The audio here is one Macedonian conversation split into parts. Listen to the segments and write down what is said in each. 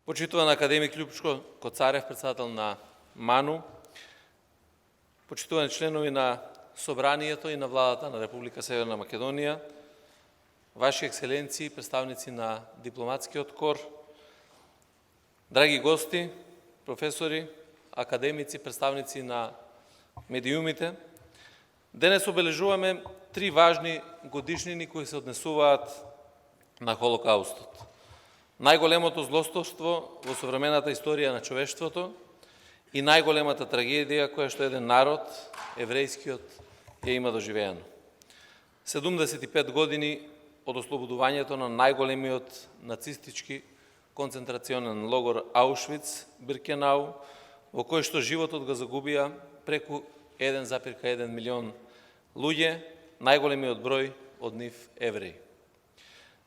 Почитуван академик Лјупчко Коцарев, председател на МАНУ, почитувани членови на Собранието и на Владата на Република Северна Македонија, Ваши екселенции, представници на дипломатскиот кор, драги гости, професори, академици, представници на медиумите, денес обележуваме три важни годишнини кои се однесуваат на Холокаустот. Најголемото злосторство во современата историја на човештвото и најголемата трагедија која што еден народ, еврејскиот, ја има доживеано. 75 години од ослободувањето на најголемиот нацистички концентрационен логор Аушвиц, Биркенау, во кој што животот го загубија преку 1,1 милион луѓе, најголемиот број од нив евреи.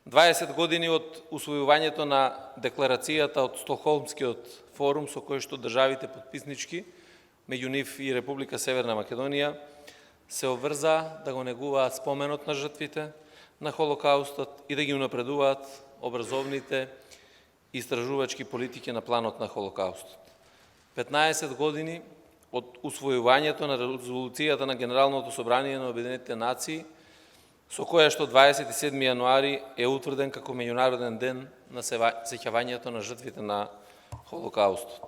20 години од усвојувањето на декларацијата од Стокхолмскиот форум со кој што државите потписнички, меѓу нив и Република Северна Македонија, се обврза да го негуваат споменот на жртвите на Холокаустот и да ги унапредуваат образовните и истражувачки политики на планот на Холокаустот. 15 години од усвојувањето на резолуцијата на Генералното собрание на Обединетите нации, со која што 27. јануари е утврден како Меѓународен ден на сеќавањето на жртвите на Холокаустот.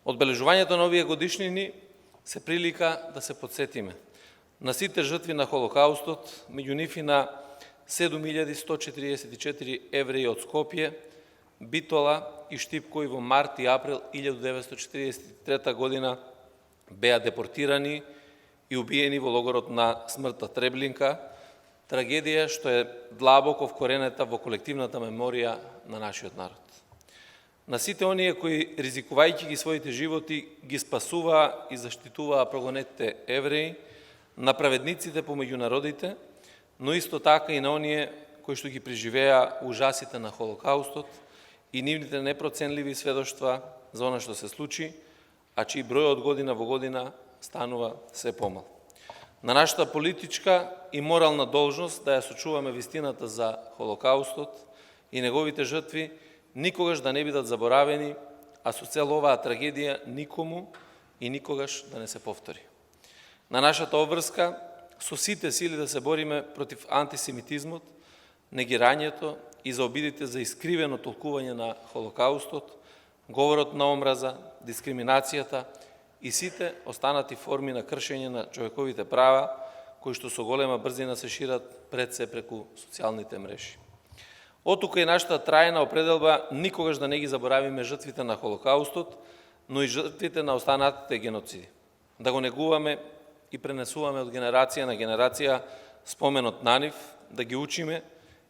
Одбележувањето на овие годишнини се прилика да се подсетиме на сите жртви на Холокаустот, меѓу нив и на 7144 евреи од Скопје, Битола и Штип кои во март и април 1943 година беа депортирани и убиени во логорот на смртта Треблинка, трагедија што е длабоко вкоренета во колективната меморија на нашиот народ. На сите оние кои, ризикувајќи ги своите животи, ги спасуваа и заштитуваа прогонетите евреи, на праведниците помеѓу народите, но исто така и на оние кои што ги преживеа ужасите на Холокаустот и нивните непроценливи сведоштва за она што се случи, а чиј број од година во година станува се помал. На нашата политичка и морална должност да ја сочуваме вистината за Холокаустот и неговите жртви никогаш да не бидат заборавени, а со цел оваа трагедија никому и никогаш да не се повтори. На нашата обврска со сите сили да се бориме против антисемитизмот, негирањето и за обидите за искривено толкување на Холокаустот, говорот на омраза, дискриминацијата и сите останати форми на кршење на човековите права, кои што со голема брзина се шират пред се преку социјалните мрежи. Оттука и нашата трајна определба никогаш да не ги заборавиме жртвите на Холокаустот, но и жртвите на останатите геноциди. Да го негуваме и пренесуваме од генерација на генерација споменот на нив, да ги учиме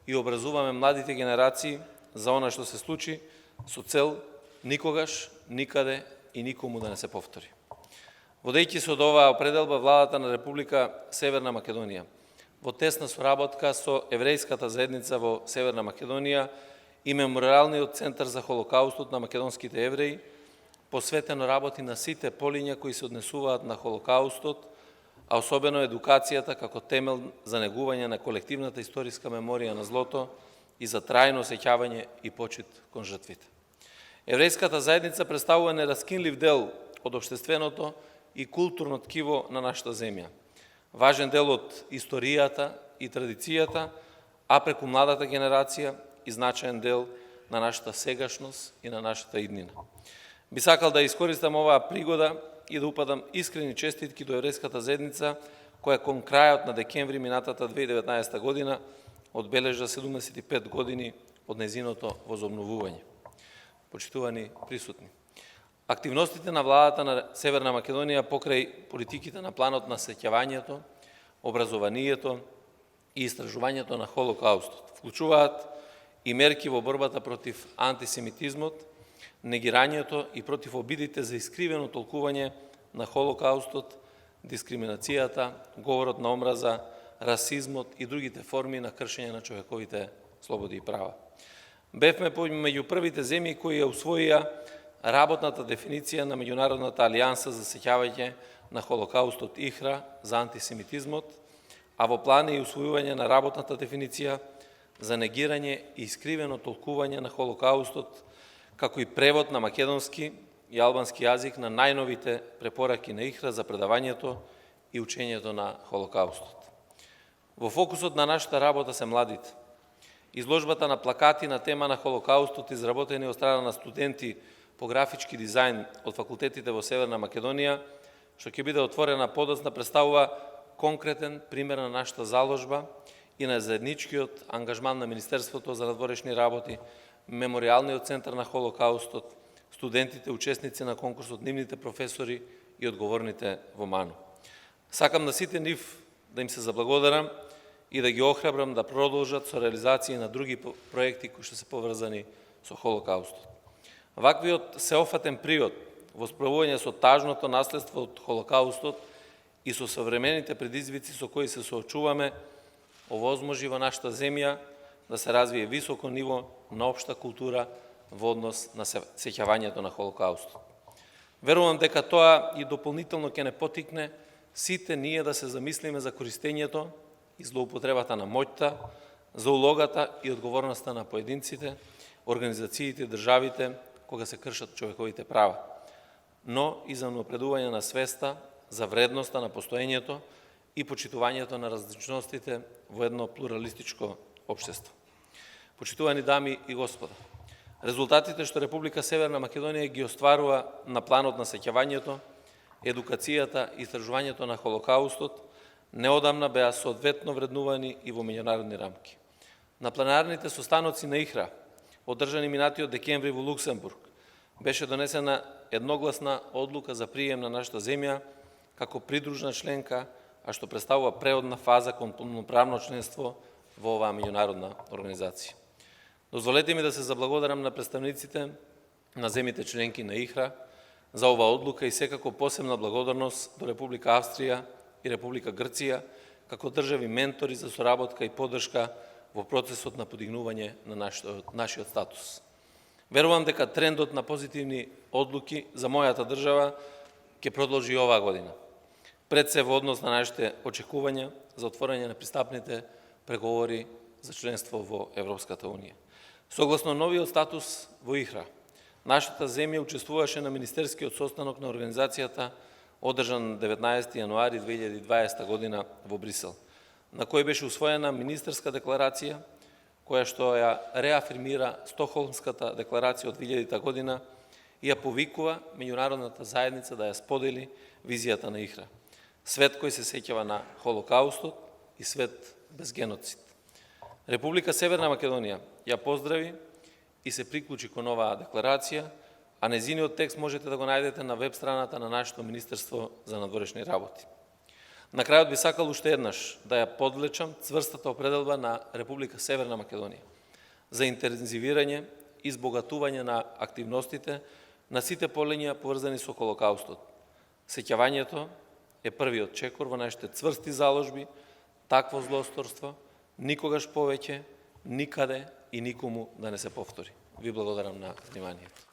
и образуваме младите генерации за она што се случи, со цел никогаш, никаде и никому да не се повтори. Водејќи се од оваа определба, Владата на Република Северна Македонија, во тесна соработка со еврејската заедница во Северна Македонија и Мемориалниот центар за Холокаустот на македонските евреи, посветено работи на сите полиња кои се однесуваат на Холокаустот, а особено едукацијата како темел за негување на колективната историска меморија на злото и за трајно сеќавање и почит кон жртвите. Еврејската заедница представува нераскинлив дел од општественото и културно ткиво на нашата земја. Важен дел од историјата и традицијата, а преку младата генерација и значаен дел на нашата сегашност и на нашата иднина. Би сакал да искористам оваа пригода и да упадам искрени честитки до еврејската заедница, која кон крајот на декември минатата 2019 година одбележа 75 години од нејзиното возобновување. Почитувани присутни, активностите на Владата на Северна Македонија покрај политиките на планот на сеќавањето, образованието и истражувањето на Холокаустот вклучуваат и мерки во борбата против антисемитизмот, негирањето и против обидите за искривено толкување на Холокаустот, дискриминацијата, говорот на омраза, расизмот и другите форми на кршење на човековите слободи и права. Бевме меѓу првите земји кои ја усвоија работната дефиниција на Меѓународната алијанса за сеќавање на Холокаустот ИХРА за антисемитизмот, а во план и усвојување на работната дефиниција за негирање и искривено толкување на Холокаустот како и превод на македонски и албански јазик на најновите препораки на ИХРА за предавањето и учењето на Холокаустот. Во фокусот на нашата работа се младите. Изложбата на плакати на тема на Холокаустот, изработени од страна на студенти по графички дизајн од факултетите во Северна Македонија, што ќе биде отворена подоцна, представува конкретен пример на нашата заложба и на заедничкиот ангажман на Министерството за надворешни работи, Мемориалниот центар на Холокаустот, студентите, учесници на конкурсот, нивните професори и одговорните во МАНУ. Сакам на сите нив да им се заблагодарам и да ги охрабрам да продолжат со реализација на други проекти кои што се поврзани со Холокаустот. Ваквиот сеофатен приод во справување со тажното наследство од Холокаустот и со современите предизвици со кои се соочуваме, овозможи во нашата земја да се развие високо ниво на општа култура во однос на сеќавањето на Холокаустот. Верувам дека тоа и дополнително ќе не потикне сите ние да се замислиме за користењето и злоупотребата на моќта, за улогата и одговорноста на поединците, организациите и државите кога се кршат човековите права, но и за напредување на свеста за вредноста на постоењето и почитувањето на различностите во едно плуралистичко општество. Почитувани дами и господа, резултатите што Република Северна Македонија ги остварува на планот на сеќавањето, едукацијата и истражувањето на Холокаустот неодамна беа соодветно вреднувани и во меѓународни рамки. На пленарните состаноци на ИХРА, одржани минатиот декември во Луксембург, беше донесена едногласна одлука за прием на нашата земја како придружна членка, а што представува преодна фаза кон полноправно членство во оваа меѓународна организација. Дозволете ми да се заблагодарам на представниците на земите членки на ИХРА за оваа одлука и секако посебна благодарност до Република Австрија и Република Грција како држави ментори за соработка и поддршка во процесот на подигнување на нашиот статус. Верувам дека трендот на позитивни одлуки за мојата држава ќе продолжи оваа година, пред се во однос на нашите очекувања за отворање на пристапните преговори за членство во Европската Унија. Согласно новиот статус во ИХРА, нашата земја учествуваше на министерскиот состанок на организацијата одржан на 19 јануари 2020 година во Брисел, на кој беше усвоена министерска декларација, која што ја реафирмира Стокхолмската декларација од 2000 година и ја повикува меѓународната заедница да ја сподели визијата на ИХРА. Свет кој се сеќава на Холокаустот и свет без геноцид. Република Северна Македонија ја поздрави и се приклучи кон оваа декларација, а незиниот текст можете да го најдете на веб страната на нашето Министерство за надворешни работи. На крајот би сакал уште еднаш да ја подлечам цврстата определба на Република Северна Македонија за интензивирање и збогатување на активностите на сите полиња поврзани со Холокаустот. Сеќавањето е првиот чекор во нашите цврсти заложби, такво злосторство никогаш повеќе, никаде и никому да не се повтори. Ви благодарам на вниманието.